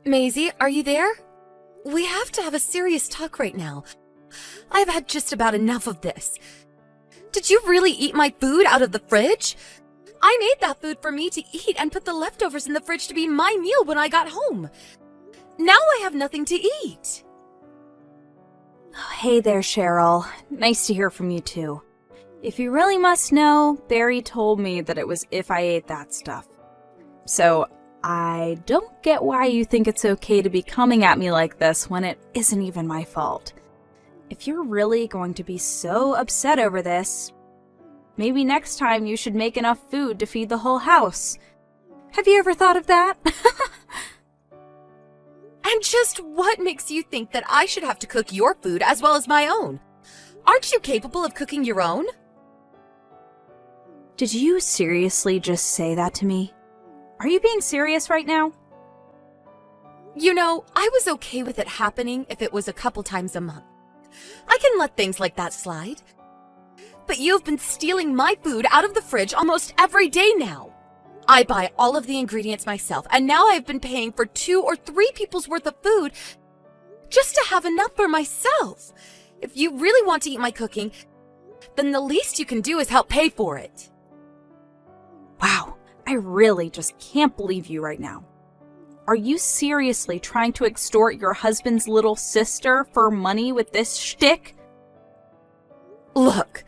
Maisie, are you there? We have to have a serious talk right now. I've had just about enough of this. Did you really eat my food out of the fridge? I made that food for me to eat and put the leftovers in the fridge to be my meal when I got home. Now I have nothing to eat. Oh, hey there, Cheryl. Nice to hear from you too. If you really must know, Barry told me that it was if I ate that stuff. So I don't get why you think it's okay to be coming at me like this when it isn't even my fault. If you're really going to be so upset over this, maybe next time you should make enough food to feed the whole house. Have you ever thought of that? And just what makes you think that I should have to cook your food as well as my own? Aren't you capable of cooking your own? Did you seriously just say that to me? Are you being serious right now? You know, I was okay with it happening if it was a couple times a month. I can let things like that slide. But you've been stealing my food out of the fridge almost every day now. I buy all of the ingredients myself, and now I've been paying for 2 or 3 people's worth of food just to have enough for myself. If you really want to eat my cooking, then the least you can do is help pay for it. Wow, I really just can't believe you right now. Are you seriously trying to extort your husband's little sister for money with this shtick? Look,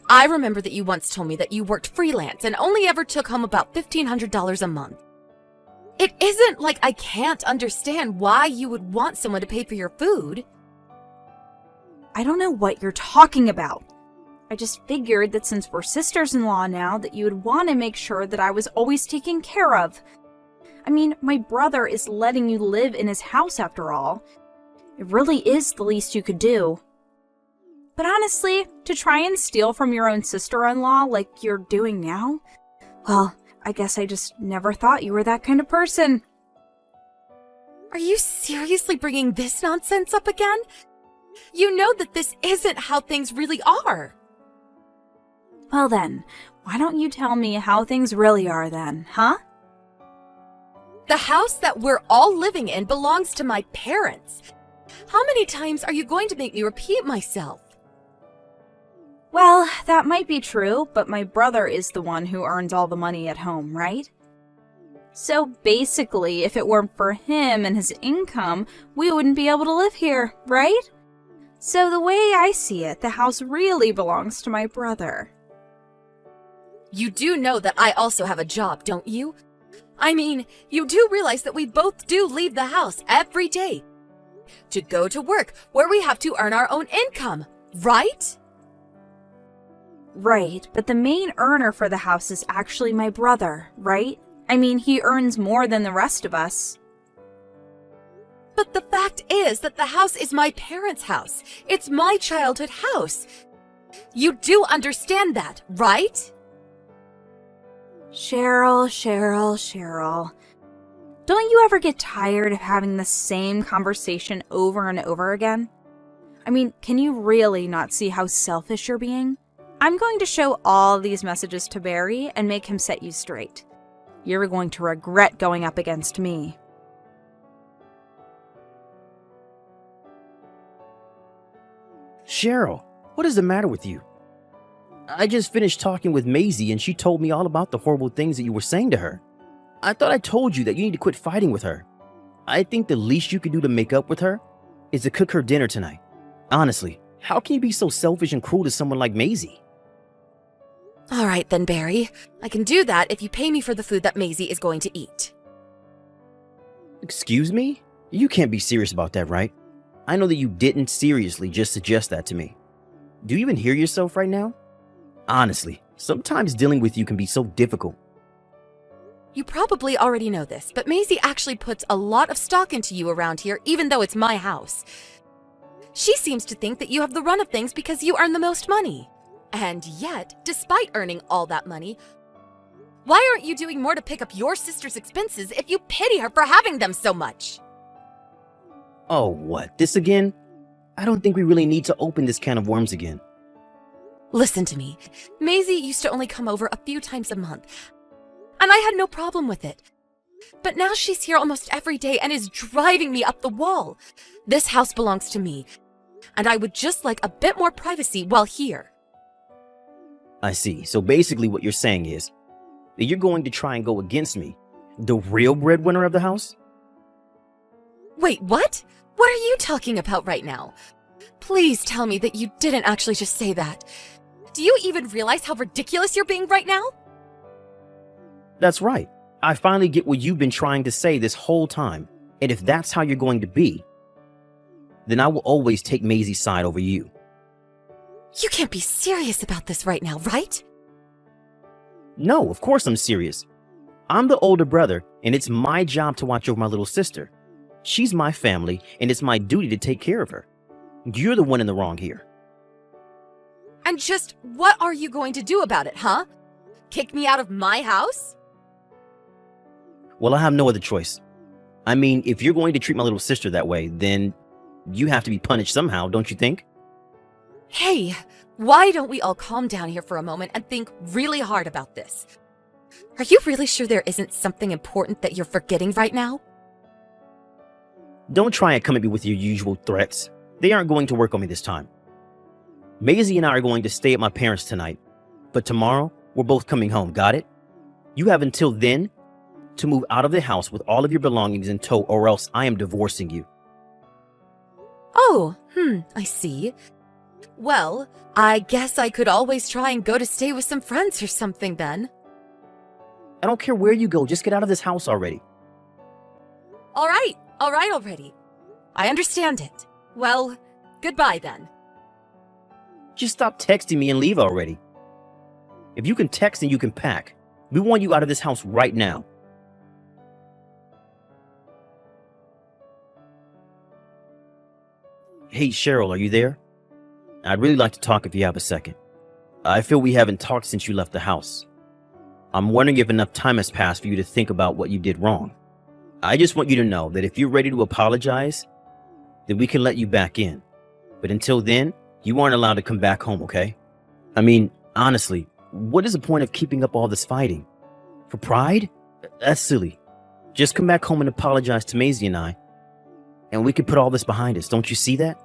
I remember that you once told me that you worked freelance and only ever took home about $1,500 a month. It isn't like I can't understand why you would want someone to pay for your food. I don't know what you're talking about. I just figured that since we're sisters-in-law now, that you would want to make sure that I was always taken care of. I mean, my brother is letting you live in his house after all. It really is the least you could do. But honestly, to try and steal from your own sister-in-law like you're doing now? Well, I guess I just never thought you were that kind of person. Are you seriously bringing this nonsense up again? You know that this isn't how things really are. Well then, why don't you tell me how things really are then, huh? The house that we're all living in belongs to my parents. How many times are you going to make me repeat myself? Well, that might be true, but my brother is the one who earns all the money at home, right? So basically, if it weren't for him and his income, we wouldn't be able to live here, right? So the way I see it, the house really belongs to my brother. You do know that I also have a job, don't you? I mean, you do realize that we both do leave the house every day to go to work where we have to earn our own income, right? Right, but the main earner for the house is actually my brother, right? I mean, he earns more than the rest of us. But the fact is that the house is my parents' house. It's my childhood house. You do understand that, right? Cheryl. Don't you ever get tired of having the same conversation over and over again? I mean, can you really not see how selfish you're being? I'm going to show all these messages to Barry and make him set you straight. You're going to regret going up against me. Cheryl, what is the matter with you? I just finished talking with Maisie and she told me all about the horrible things that you were saying to her. I thought I told you that you need to quit fighting with her. I think the least you could do to make up with her is to cook her dinner tonight. Honestly, how can you be so selfish and cruel to someone like Maisie? All right then, Barry. I can do that if you pay me for the food that Maisie is going to eat. Excuse me? You can't be serious about that, right? I know that you didn't seriously just suggest that to me. Do you even hear yourself right now? Honestly, sometimes dealing with you can be so difficult. You probably already know this, but Maisie actually puts a lot of stock into you around here, even though it's my house. She seems to think that you have the run of things because you earn the most money. And yet, despite earning all that money, why aren't you doing more to pick up your sister's expenses if you pity her for having them so much? Oh, what? This again? I don't think we really need to open this can of worms again. Listen to me. Maisie used to only come over a few times a month, and I had no problem with it. But now she's here almost every day and is driving me up the wall. This house belongs to me, and I would just like a bit more privacy while here. I see. So basically what you're saying is that you're going to try and go against me, the real breadwinner of the house? Wait, what? What are you talking about right now? Please tell me that you didn't actually just say that. Do you even realize how ridiculous you're being right now? That's right. I finally get what you've been trying to say this whole time. And if that's how you're going to be, then I will always take Maisie's side over you. You can't be serious about this right now, right? No, of course I'm serious. I'm the older brother, and it's my job to watch over my little sister. She's my family, and it's my duty to take care of her. You're the one in the wrong here. And just what are you going to do about it, huh? Kick me out of my house? Well, I have no other choice. I mean, if you're going to treat my little sister that way, then you have to be punished somehow, don't you think? Hey, why don't we all calm down here for a moment and think really hard about this? Are you really sure there isn't something important that you're forgetting right now? Don't try and come at me with your usual threats. They aren't going to work on me this time. Maisie and I are going to stay at my parents' tonight, but tomorrow we're both coming home, got it? You have until then to move out of the house with all of your belongings in tow, or else I am divorcing you. Oh, I see. Well, I guess I could always try and go to stay with some friends or something then. I don't care where you go, just get out of this house already. All right already. I understand it. Well, goodbye then. Just stop texting me and leave already. If you can text and you can pack, we want you out of this house right now. Hey, Cheryl, are you there? I'd really like to talk if you have a second. I feel we haven't talked since you left the house. I'm wondering if enough time has passed for you to think about what you did wrong. I just want you to know that if you're ready to apologize, then we can let you back in. But until then, you aren't allowed to come back home, okay? I mean, honestly, what is the point of keeping up all this fighting? For pride? That's silly. Just come back home and apologize to Maisie and I, and we can put all this behind us. Don't you see that?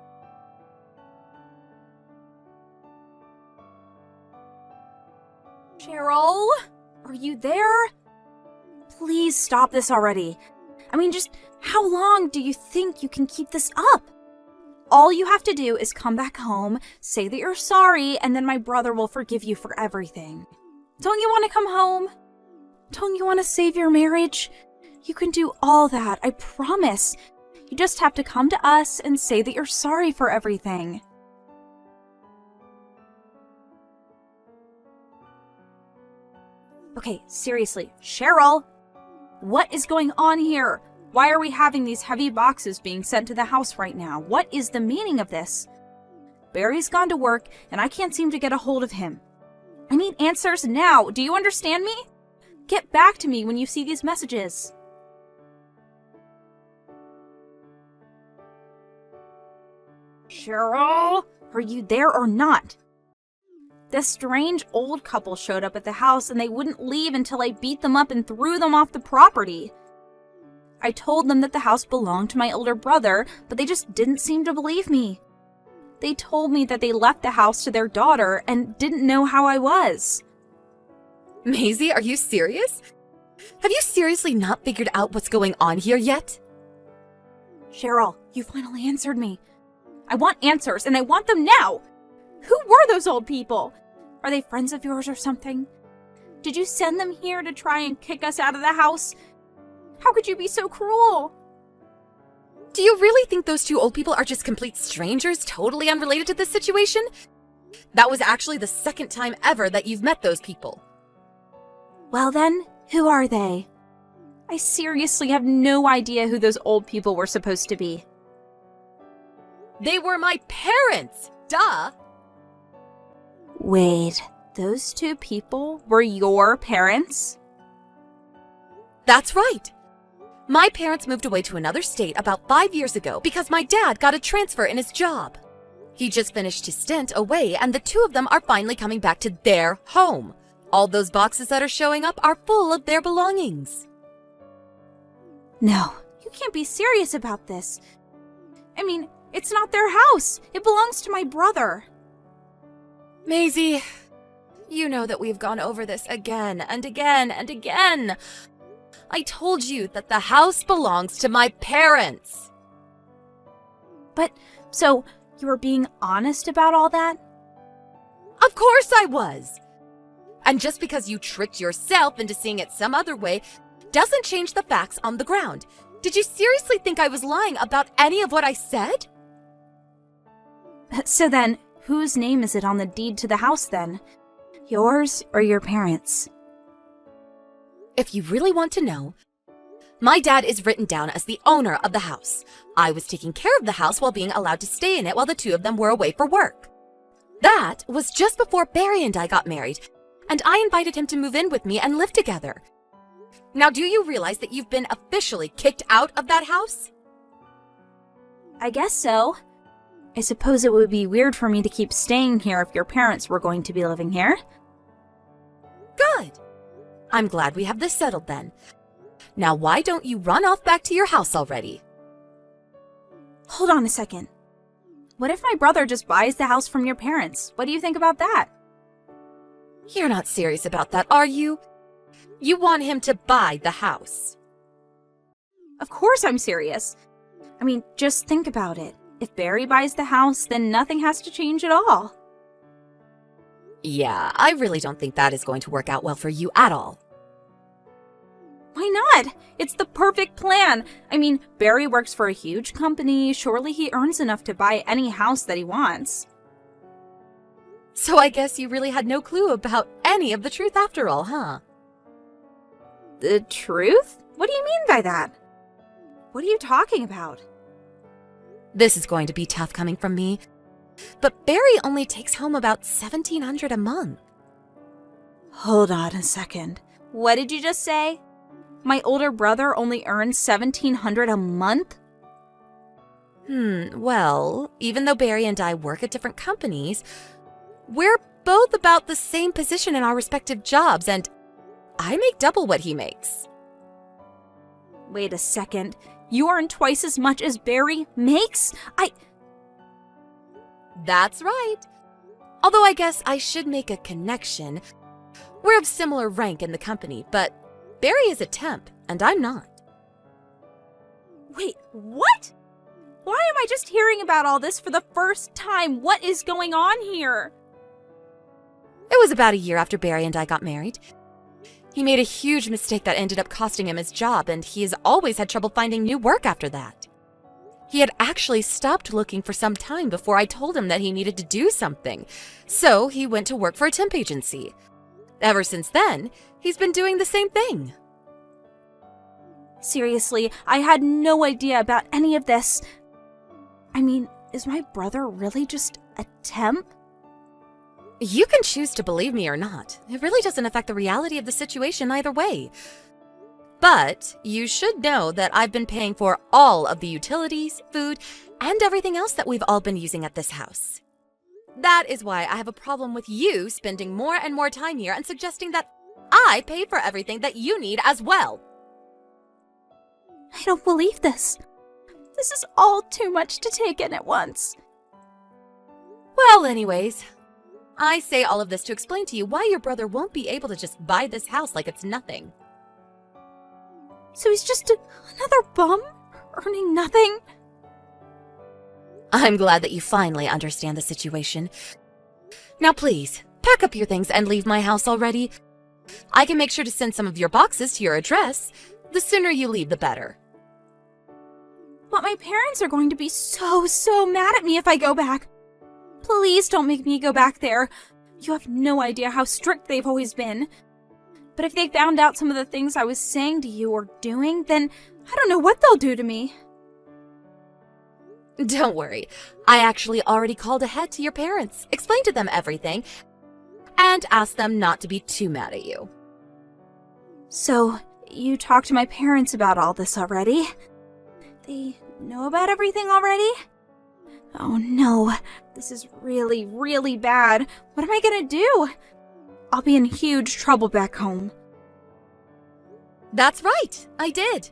Cheryl, are you there? Please stop this already. I mean, just how long do you think you can keep this up? All you have to do is come back home, say that you're sorry, and then my brother will forgive you for everything. Don't you want to come home? Don't you want to save your marriage? You can do all that, I promise. You just have to come to us and say that you're sorry for everything. Okay, seriously, Cheryl, what is going on here? Why are we having these heavy boxes being sent to the house right now? What is the meaning of this? Barry's gone to work, and I can't seem to get a hold of him. I need answers now. Do you understand me? Get back to me when you see these messages. Cheryl, are you there or not? This strange old couple showed up at the house and they wouldn't leave until I beat them up and threw them off the property. I told them that the house belonged to my older brother, but they just didn't seem to believe me. They told me that they left the house to their daughter and didn't know how I was. Maisie, are you serious? Have you seriously not figured out what's going on here yet? Cheryl, you finally answered me. I want answers, and I want them now! Who were those old people? Are they friends of yours or something? Did you send them here to try and kick us out of the house? How could you be so cruel? Do you really think those two old people are just complete strangers, totally unrelated to this situation? That was actually the second time ever that you've met those people. Well then, who are they? I seriously have no idea who those old people were supposed to be. They were my parents! Duh! Wait, those two people were your parents? That's right. My parents moved away to another state about 5 years ago because my dad got a transfer in his job. He just finished his stint away and the two of them are finally coming back to their home. All those boxes that are showing up are full of their belongings. No, you can't be serious about this. I mean, it's not their house. It belongs to my brother. Maisie, you know that we've gone over this again and again and again. I told you that the house belongs to my parents. But, so, you were being honest about all that? Of course I was. And just because you tricked yourself into seeing it some other way doesn't change the facts on the ground. Did you seriously think I was lying about any of what I said? So then, whose name is it on the deed to the house then? Yours or your parents'? If you really want to know, my dad is written down as the owner of the house. I was taking care of the house while being allowed to stay in it while the two of them were away for work. That was just before Barry and I got married, and I invited him to move in with me and live together. Now, do you realize that you've been officially kicked out of that house? I guess so. I suppose it would be weird for me to keep staying here if your parents were going to be living here. Good. I'm glad we have this settled then. Now, why don't you run off back to your house already? Hold on a second. What if my brother just buys the house from your parents? What do you think about that? You're not serious about that, are you? You want him to buy the house. Of course I'm serious. I mean, just think about it. If Barry buys the house, then nothing has to change at all. Yeah, I really don't think that is going to work out well for you at all. Why not? It's the perfect plan. I mean, Barry works for a huge company. Surely he earns enough to buy any house that he wants. So I guess you really had no clue about any of the truth after all, huh? The truth? What do you mean by that? What are you talking about? This is going to be tough coming from me, but Barry only takes home about $1,700 a month. Hold on a second. What did you just say? My older brother only earns $1,700 a month? Well, even though Barry and I work at different companies, we're both about the same position in our respective jobs, and I make double what he makes. Wait a second. You earn twice as much as Barry makes? That's right. Although I guess I should make a connection. We're of similar rank in the company, but Barry is a temp, and I'm not. Wait, what? Why am I just hearing about all this for the first time? What is going on here? It was about a year after Barry and I got married. He made a huge mistake that ended up costing him his job, and he has always had trouble finding new work after that. He had actually stopped looking for some time before I told him that he needed to do something, so he went to work for a temp agency. Ever since then, he's been doing the same thing. Seriously, I had no idea about any of this. I mean, is my brother really just a temp? You can choose to believe me or not. It really doesn't affect the reality of the situation either way. But you should know that I've been paying for all of the utilities, food, and everything else that we've all been using at this house. That is why I have a problem with you spending more and more time here and suggesting that I pay for everything that you need as well. I don't believe this. This is all too much to take in at once. Well, anyways, I say all of this to explain to you why your brother won't be able to just buy this house like it's nothing. So he's just another bum? Earning nothing? I'm glad that you finally understand the situation. Now please, pack up your things and leave my house already. I can make sure to send some of your boxes to your address. The sooner you leave, the better. But my parents are going to be so mad at me if I go back. Please don't make me go back there. You have no idea how strict they've always been. But if they found out some of the things I was saying to you or doing, then I don't know what they'll do to me. Don't worry. I actually already called ahead to your parents, explained to them everything, and asked them not to be too mad at you. So, you talked to my parents about all this already? They know about everything already? Oh no, this is really bad. What am I gonna do? I'll be in huge trouble back home. That's right, I did.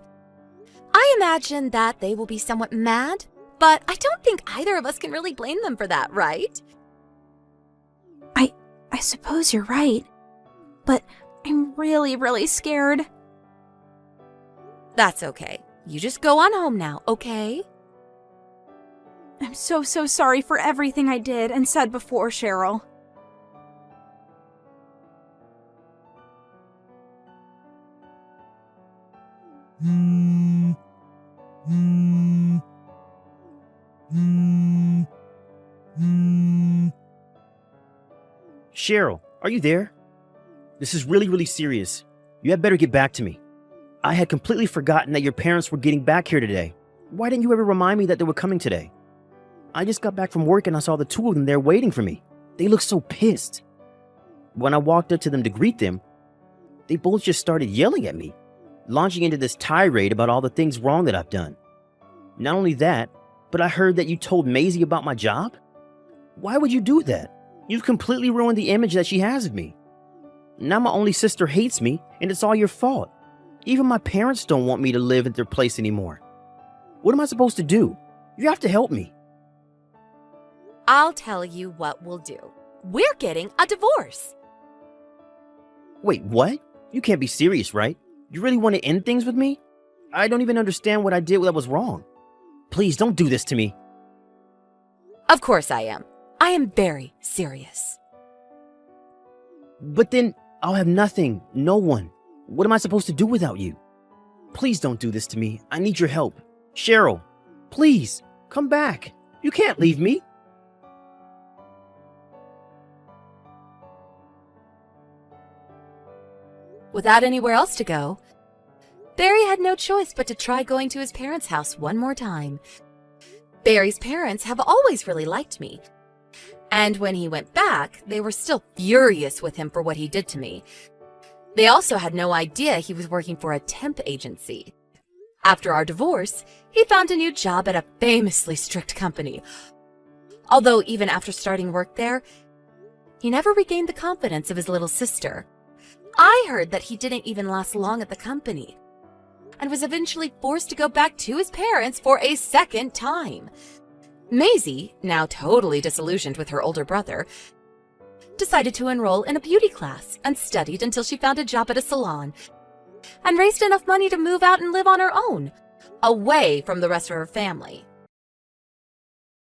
I imagine that they will be somewhat mad, but I don't think either of us can really blame them for that, right? I suppose you're right. But I'm really, really scared. That's okay. You just go on home now, okay? I'm so sorry for everything I did and said before, Cheryl. Cheryl, are you there? This is really, really serious. You had better get back to me. I had completely forgotten that your parents were getting back here today. Why didn't you ever remind me that they were coming today? I just got back from work and I saw the two of them there waiting for me. They looked so pissed. When I walked up to them to greet them, they both just started yelling at me, launching into this tirade about all the things wrong that I've done. Not only that, but I heard that you told Maisie about my job? Why would you do that? You've completely ruined the image that she has of me. Now my only sister hates me, and it's all your fault. Even my parents don't want me to live at their place anymore. What am I supposed to do? You have to help me. I'll tell you what we'll do. We're getting a divorce. Wait, what? You can't be serious, right? You really want to end things with me? I don't even understand what I did that was wrong. Please don't do this to me. Of course I am. I am very serious. But then I'll have nothing, no one. What am I supposed to do without you? Please don't do this to me. I need your help. Cheryl, please, come back. You can't leave me. Without anywhere else to go, Barry had no choice but to try going to his parents' house one more time. Barry's parents have always really liked me. And when he went back, they were still furious with him for what he did to me. They also had no idea he was working for a temp agency. After our divorce, he found a new job at a famously strict company. Although even after starting work there, he never regained the confidence of his little sister. I heard that he didn't even last long at the company and was eventually forced to go back to his parents for a second time. Maisie, now totally disillusioned with her older brother, decided to enroll in a beauty class and studied until she found a job at a salon and raised enough money to move out and live on her own, away from the rest of her family.